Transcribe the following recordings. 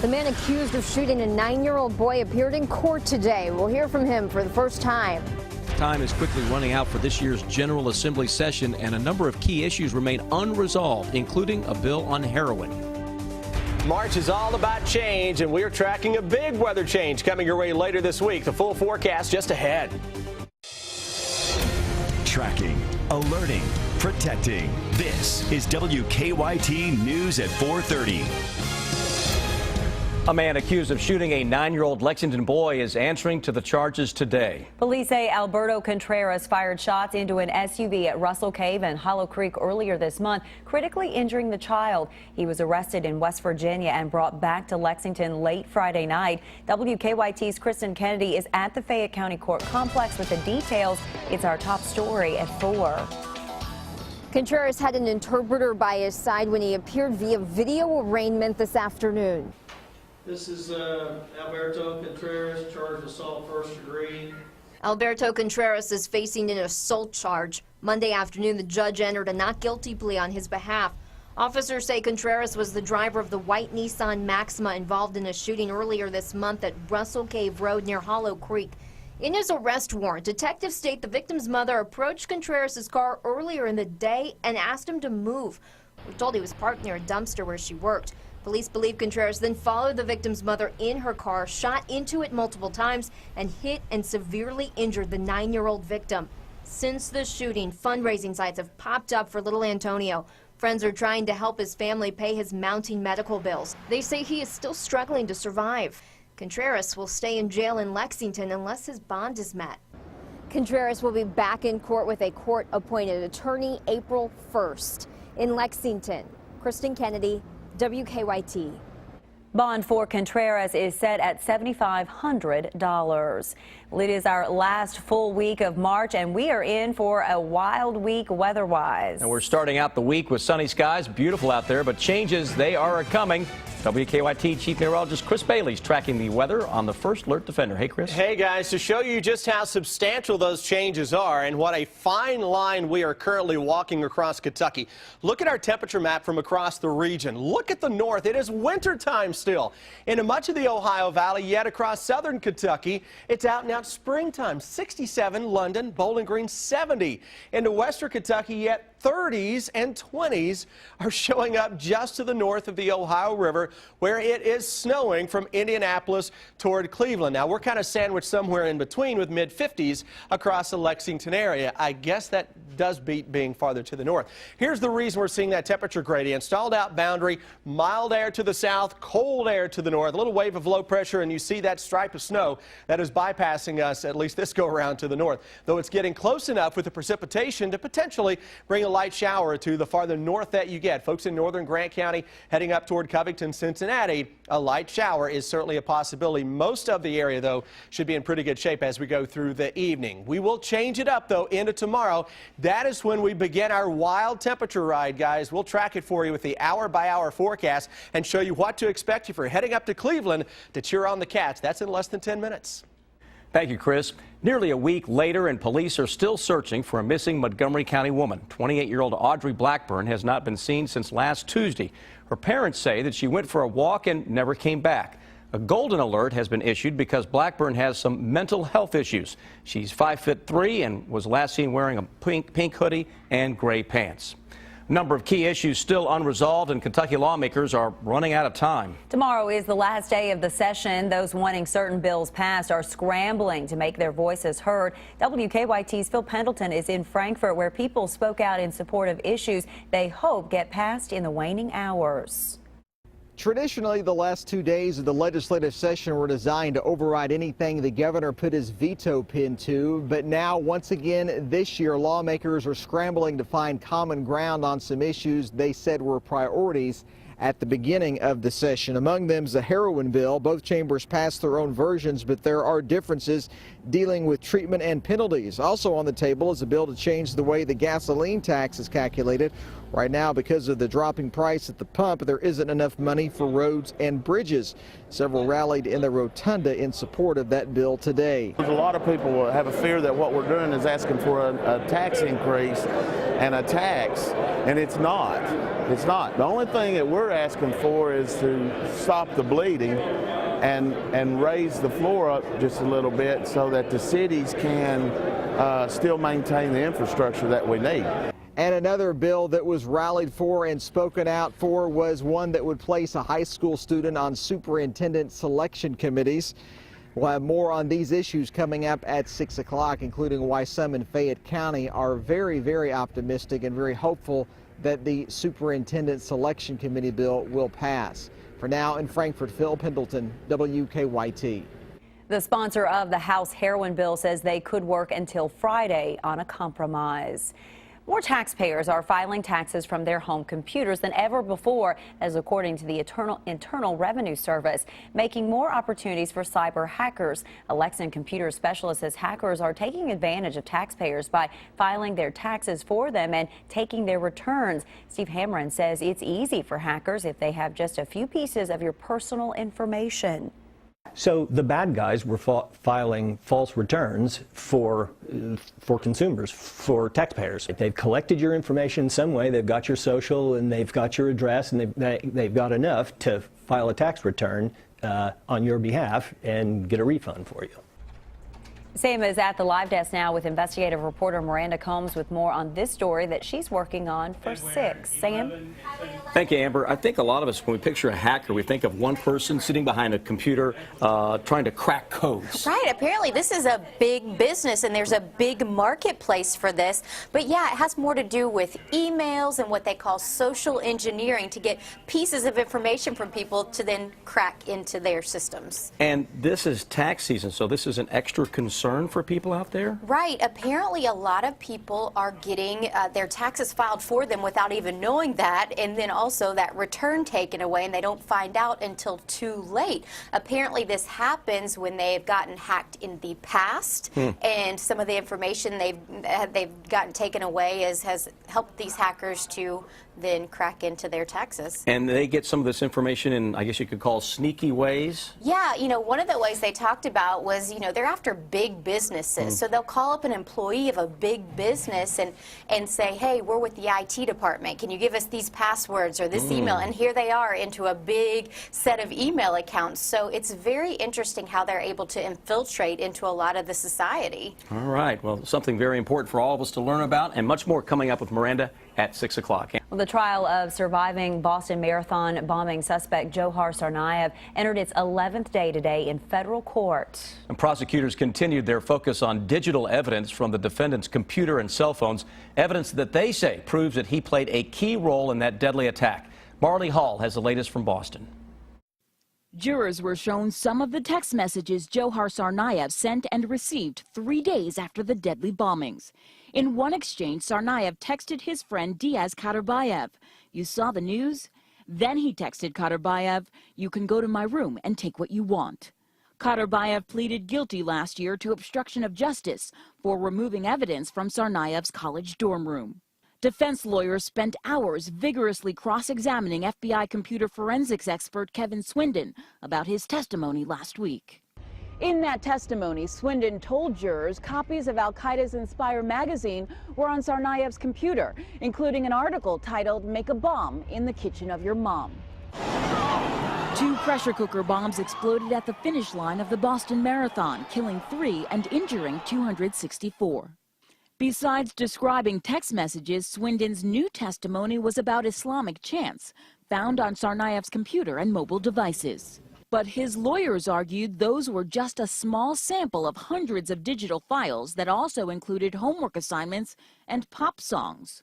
The man accused of shooting a 9-year-old boy appeared in court today. We'll hear from him for the first time. Time is quickly running out for this year's General Assembly session, and a number of key issues remain unresolved, including a bill on heroin. March is all about change, and we're tracking a big weather change coming your way later this week. The full forecast just ahead. Tracking, alerting, protecting. This is WKYT News at 4:30. A man accused of shooting a 9-year-old Lexington boy is answering to the charges today. Police say Alberto Contreras fired shots into an SUV at Russell Cave and Hollow Creek earlier this month, critically injuring the child. He was arrested in West Virginia and brought back to Lexington late Friday night. WKYT's Kristen Kennedy is at the Fayette County Court Complex with the details. It's our top story at 4. Contreras had an interpreter by his side when he appeared via video arraignment this afternoon. This is Alberto Contreras, charged with assault first degree. Alberto Contreras is facing an assault charge. Monday afternoon, the judge entered a not guilty plea on his behalf. Officers say Contreras was the driver of the white Nissan Maxima involved in a shooting earlier this month at Russell Cave Road near Hollow Creek. In his arrest warrant, detectives state the victim's mother approached Contreras' car earlier in the day and asked him to move. We're told he was parked near a dumpster where she worked. Police believe Contreras then followed the victim's mother in her car, shot into it multiple times, and hit and severely injured the 9-year-old victim. Since the shooting, fundraising sites have popped up for little Antonio. Friends are trying to help his family pay his mounting medical bills. They say he is still struggling to survive. Contreras will stay in jail in Lexington unless his bond is met. Contreras will be back in court with a court-appointed attorney April 1st. In Lexington, Kristen Kennedy, WKYT. Bond for Contreras is set at $7,500. Well, it is our last full week of March, and we are in for a wild week weather-wise. And we're starting out the week with sunny skies, beautiful out there, but changes, they are coming. WKYT Chief Meteorologist Chris Bailey's tracking the weather on the First Alert Defender. Hey, Chris. Hey, guys, to show you just how substantial those changes are and what a fine line we are currently walking across Kentucky. Look at our temperature map from across the region. Look at the north. It is wintertime still. Into much of the Ohio Valley, yet across southern Kentucky, it's out and out springtime. 67, London, Bowling Green, 70. Into western Kentucky, yet 30s and 20s are showing up just to the north of the Ohio River, where it is snowing from Indianapolis toward Cleveland. Now, we're kind of sandwiched somewhere in between with mid-50s across the Lexington area. I guess that does beat being farther to the north. Here's the reason we're seeing that temperature gradient. Stalled out boundary, mild air to the south, cold air to the north, a little wave of low pressure, and you see that stripe of snow that is bypassing us, at least this go around, to the north. Though it's getting close enough with the precipitation to potentially bring a light shower or two the farther north that you get. Folks in northern Grant County heading up toward Covington, Cincinnati, a light shower is certainly a possibility. Most of the area, though, should be in pretty good shape as we go through the evening. We will change it up, though, into tomorrow. That is when we begin our wild temperature ride, guys. We'll track it for you with the hour-by-hour forecast and show you what to expect if you're heading up to Cleveland to cheer on the Cats. That's in less than 10 minutes. Thank you, Chris. Nearly a week later, and police are still searching for a missing Montgomery County woman. 28-year-old Audrey Blackburn has not been seen since last Tuesday. Her parents say that she went for a walk and never came back. A golden alert has been issued because Blackburn has some mental health issues. She's 5'3" and was last seen wearing a pink hoodie and gray pants. A number of key issues still unresolved, and Kentucky lawmakers are running out of time. Tomorrow is the last day of the session. Those wanting certain bills passed are scrambling to make their voices heard. WKYT's Phil Pendleton is in Frankfort, where people spoke out in support of issues they hope get passed in the waning hours. Traditionally, the last 2 days of the legislative session were designed to override anything the governor put his veto pin to. But now, once again, this year, lawmakers are scrambling to find common ground on some issues they said were priorities at the beginning of the session. Among them is the heroin bill. Both chambers passed their own versions, but there are differences dealing with treatment and penalties. Also on the table is a bill to change the way the gasoline tax is calculated. Right now, because of the dropping price at the pump, there isn't enough money for roads and bridges. Several rallied in the rotunda in support of that bill today. There's a lot of people have a fear that what we're doing is asking for a tax increase. and a tax, and it's not. It's not. The only thing that we're asking for is to stop the bleeding and raise the floor up just a little bit so that the cities can still maintain the infrastructure that we need. And another bill that was rallied for and spoken out for was one that would place a high school student on superintendent selection committees. We'll have more on these issues coming up at 6 o'clock, including why some in Fayette County are very, very optimistic and very hopeful that the superintendent selection committee bill will pass. For now, in Frankfort, Phil Pendleton, WKYT. The sponsor of the House heroin bill says they could work until Friday on a compromise. More taxpayers are filing taxes from their home computers than ever before, as according to the Internal Revenue Service, making more opportunities for cyber hackers. A Lexington computer specialist says hackers are taking advantage of taxpayers by filing their taxes for them and taking their returns. Steve Hamron says it's easy for hackers if they have just a few pieces of your personal information. So the bad guys were filing false returns for consumers, for taxpayers. They've collected your information some way. They've got your social and they've got your address, and they've got enough to file a tax return on your behalf and get a refund for you. Sam is at the live desk now with investigative reporter Miranda Combs with more on this story that she's working on for 6. Sam? Thank you, Amber. I think a lot of us, when we picture a hacker, we think of one person sitting behind a computer trying to crack codes. Right. Apparently, this is a big business, and there's a big marketplace for this. But yeah, it has more to do with emails and what they call social engineering to get pieces of information from people to then crack into their systems. And this is tax season, so this is an extra concern for people out there? Right. Apparently, a lot of people are getting their taxes filed for them without even knowing that, and then also that return taken away, and they don't find out until too late. Apparently, this happens when they've gotten hacked in the past, and some of the information they've gotten taken away has helped these hackers to then crack into their taxes. And they get some of this information in, I guess you could call, sneaky ways? Yeah, one of the ways they talked about was, they're after big businesses. So they'll call up an employee of a big business and say, hey, we're with the IT department. Can you give us these passwords or this email? And here they are into a big set of email accounts. So it's very interesting how they're able to infiltrate into a lot of the society. All right. Well, something very important for all of us to learn about, and much more coming up with Miranda at 6 o'clock. Well, the trial of surviving Boston Marathon bombing suspect Johar Tsarnaev entered its 11th day today in federal court. And prosecutors continued their focus on digital evidence from the defendant's computer and cell phones, evidence that they say proves that he played a key role in that deadly attack. Marley Hall has the latest from Boston. Jurors were shown some of the text messages Johar Tsarnaev sent and received 3 days after the deadly bombings. In one exchange, Tsarnaev texted his friend Diaz Kaderbayev, "You saw the news?" Then he texted Kaderbayev, "You can go to my room and take what you want." Kaderbayev pleaded guilty last year to obstruction of justice for removing evidence from Tsarnaev's college dorm room. Defense lawyers spent hours vigorously cross-examining FBI computer forensics expert Kevin Swindon about his testimony last week. In that testimony, Swindon told jurors copies of Al-Qaeda's Inspire magazine were on Tsarnaev's computer, including an article titled "Make a Bomb in the Kitchen of Your Mom." 2 pressure cooker bombs exploded at the finish line of the Boston Marathon, killing 3 and injuring 264. Besides describing text messages, Swindon's new testimony was about Islamic chants found on Tsarnaev's computer and mobile devices. But his lawyers argued those were just a small sample of hundreds of digital files that also included homework assignments and pop songs.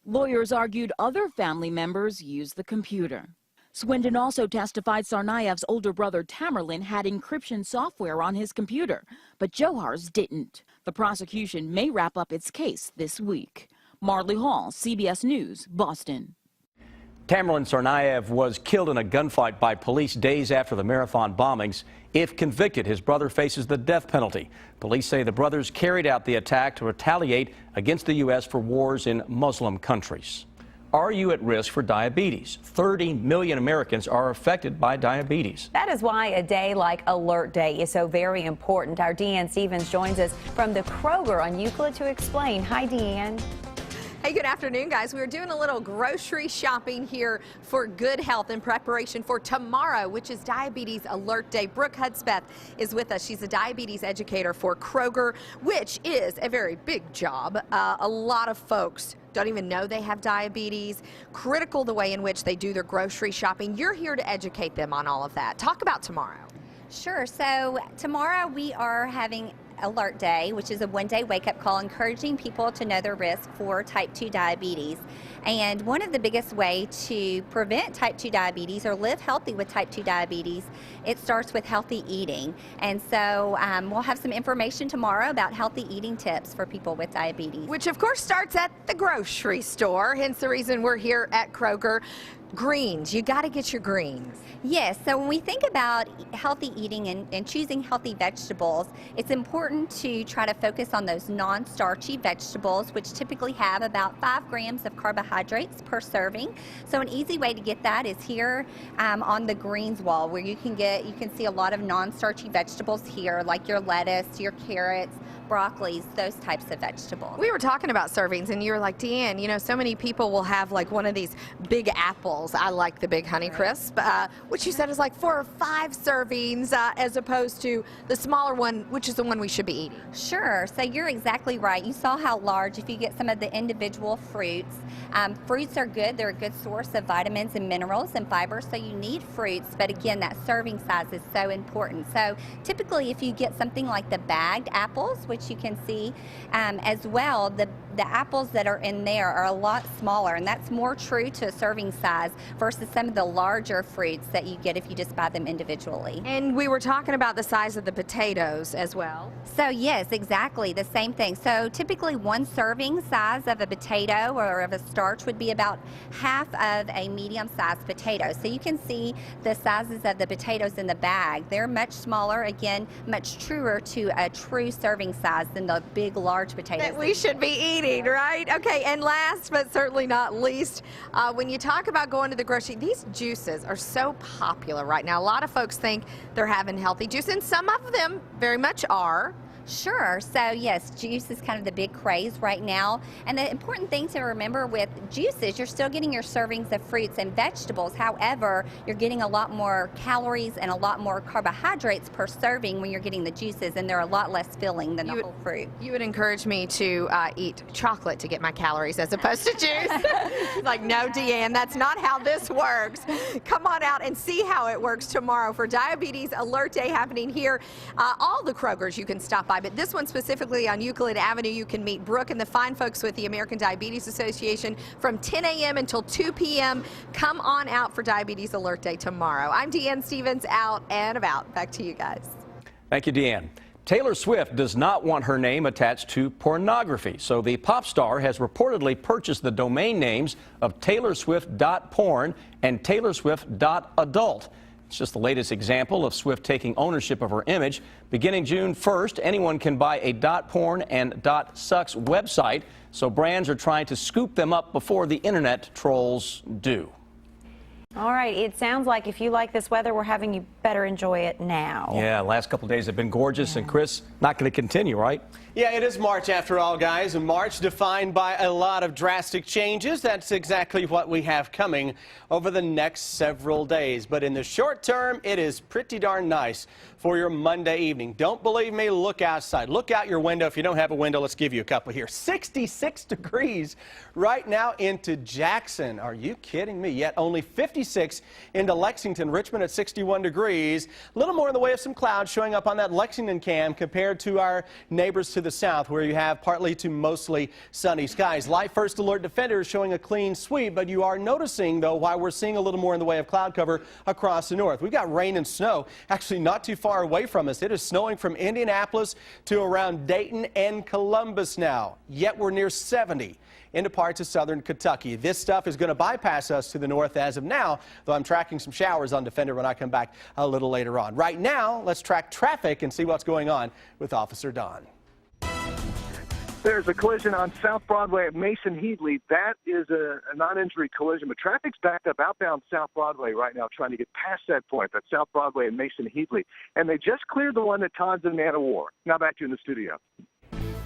Lawyers argued other family members used the computer. Swindon also testified Tsarnaev's older brother Tamerlan had encryption software on his computer, but Johar's didn't. The prosecution may wrap up its case this week. Marley Hall, CBS News, Boston. Tamerlan Tsarnaev was killed in a gunfight by police days after the marathon bombings. If convicted, his brother faces the death penalty. Police say the brothers carried out the attack to retaliate against the U.S. for wars in Muslim countries. Are you at risk for diabetes? 30 million Americans are affected by diabetes. That is why a day like Alert Day is so very important. Our Deanne Stevens joins us from the Kroger on Euclid to explain. Hi, Deanne. Hey, good afternoon, guys. We're doing a little grocery shopping here for good health in preparation for tomorrow, which is Diabetes Alert Day. Brooke Hudspeth is with us. She's a diabetes educator for Kroger, which is a very big job. A lot of folks don't even know they have diabetes. Critical the way in which they do their grocery shopping. You're here to educate them on all of that. Talk about tomorrow. Sure. So tomorrow we are having Alert Day, which is a one-day wake-up call encouraging people to know their risk for type 2 diabetes. And one of the biggest way to prevent type 2 diabetes or live healthy with type 2 diabetes, it starts with healthy eating. And so we'll have some information tomorrow about healthy eating tips for people with diabetes. Which of course starts at the grocery store, hence the reason we're here at Kroger. Greens, you got to get your greens. Yes, so when we think about healthy eating and choosing healthy vegetables, it's important to try to focus on those non-starchy vegetables, which typically have about 5 grams of carbohydrates per serving. So an easy way to get that is here on the greens wall, where you can see a lot of non-starchy vegetables here, like your lettuce, your carrots, broccolis, those types of vegetables. We were talking about servings and you were like, Deanne, you know, so many people will have like one of these big apples. I like the big Honey Crisp, which you said is like 4 or 5 servings as opposed to the smaller one, which is the one we should be eating. Sure, so you're exactly right. You saw how large, if you get some of the individual fruits. Fruits are good. They're a good source of vitamins and minerals and fiber, so you need fruits, but again, that serving size is so important. So typically if you get something like the bagged apples, which you can see as well, the apples that are in there are a lot smaller, and that's more true to a serving size versus some of the larger fruits that you get if you just buy them individually. And we were talking about the size of the potatoes as well. So yes, exactly the same thing. So typically one serving size of a potato or of a starch would be about half of a medium-sized potato. So you can see the sizes of the potatoes in the bag. They're much smaller, again, much truer to a true serving size than the big, large potatoes that we should be eating, right? Okay, and last but certainly not least, when you talk about going to the grocery, these juices are so popular right now. A lot of folks think they're having healthy juice, and some of them very much are. Sure. So yes, juice is kind of the big craze right now. And the important thing to remember with juices, you're still getting your servings of fruits and vegetables. However, you're getting a lot more calories and a lot more carbohydrates per serving when you're getting the juices, and they're a lot less filling than the whole fruit. You would encourage me to eat chocolate to get my calories as opposed to juice? Like, no, Deanne, that's not how this works. Come on out and see how it works tomorrow for Diabetes Alert Day happening here. All the Krogers you can stop by, but this one specifically on Euclid Avenue, you can meet Brooke and the fine folks with the American Diabetes Association from 10 a.m. until 2 p.m. Come on out for Diabetes Alert Day tomorrow. I'm Deanne Stevens, out and about. Back to you guys. Thank you, Deanne. Taylor Swift does not want her name attached to pornography, so the pop star has reportedly purchased the domain names of taylorswift.porn and taylorswift.adult. It's just the latest example of Swift taking ownership of her image. Beginning June 1st, anyone can buy a .porn and .sucks website, so brands are trying to scoop them up before the internet trolls do. All right, it sounds like if you like this weather we're having, you better enjoy it now. Yeah, last couple of days have been gorgeous, and Chris, not going to continue, right? Yeah, it is March after all, guys. A March defined by a lot of drastic changes. That's exactly what we have coming over the next several days. But in the short term, it is pretty darn nice for your Monday evening. Don't believe me? Look outside. Look out your window. If you don't have a window, let's give you a couple here. 66 degrees right now into Jackson. Are you kidding me? Yet only 56 into Lexington. Richmond at 61 degrees. A little more in the way of some clouds showing up on that Lexington cam compared to our neighbors to the south, where you have partly to mostly sunny skies. Live First Alert Defender is showing a clean sweep, but you are noticing, though, why we're seeing a little more in the way of cloud cover across the north. We've got rain and snow actually not too far away from us. It is snowing from Indianapolis to around Dayton and Columbus now, yet we're near 70 into parts of southern Kentucky. This stuff is going to bypass us to the north as of now, though I'm tracking some showers on Defender when I come back a little later on. Right now, let's track traffic and see what's going on with Officer Don. There's a collision on South Broadway at Mason Headley. That is a non-injury collision, but traffic's backed up outbound South Broadway right now trying to get past that point. That's South Broadway and Mason Headley. And they just cleared the one at Todd's and Man of War. Now back to you in the studio.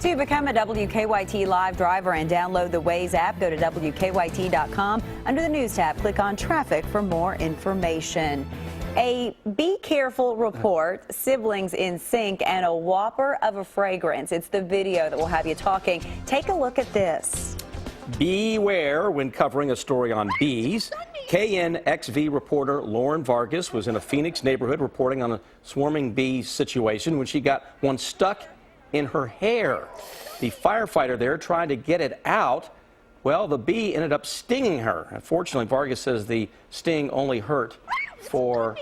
To become a WKYT Live driver and download the Waze app, go to WKYT.com. Under the News tab, click on Traffic for more information. A Be Careful report, siblings in sync, and a whopper of a fragrance. It's the video that will have you talking. Take a look at this. Beware when covering a story on bees. KNXV reporter Lauren Vargas was in a Phoenix neighborhood reporting on a swarming bee situation when she got one stuck in her hair. The firefighter there tried to get it out. Well, the bee ended up stinging her. Unfortunately, Vargas says the sting only hurt for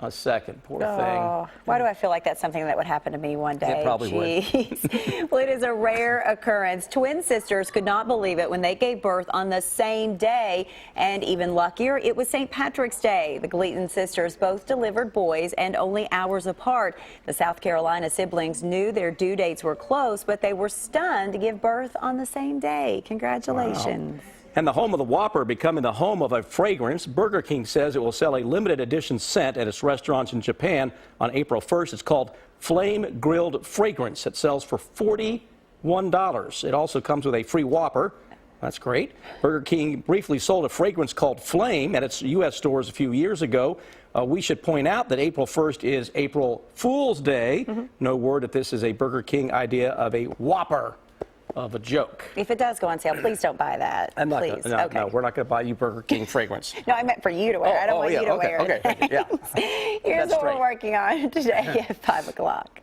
a second. Poor thing. Why do I feel like that's something that would happen to me one day? It probably would. Well, it is a rare occurrence. Twin sisters could not believe it when they gave birth on the same day, and even luckier, it was St. Patrick's Day. The Gleaton sisters both delivered boys and only hours apart. The South Carolina siblings knew their due dates were close, but they were stunned to give birth on the same day. Congratulations. Wow. And the home of the Whopper becoming the home of a fragrance. Burger King says it will sell a limited edition scent at its restaurants in Japan on April 1st. It's called Flame Grilled Fragrance. It sells for $41. It also comes with a free Whopper. That's great. Burger King briefly sold a fragrance called Flame at its U.S. stores a few years ago. We should point out that April 1st is April Fool's Day. No word if this is a Burger King idea of a Whopper of a joke. If it does go on sale, please don't buy that. I'm not please. Gonna, no, we're not going to buy you Burger King fragrance. No, I meant for you to wear. I don't want you to wear it. Okay, yeah. Here's That's what we're working on today at 5 o'clock.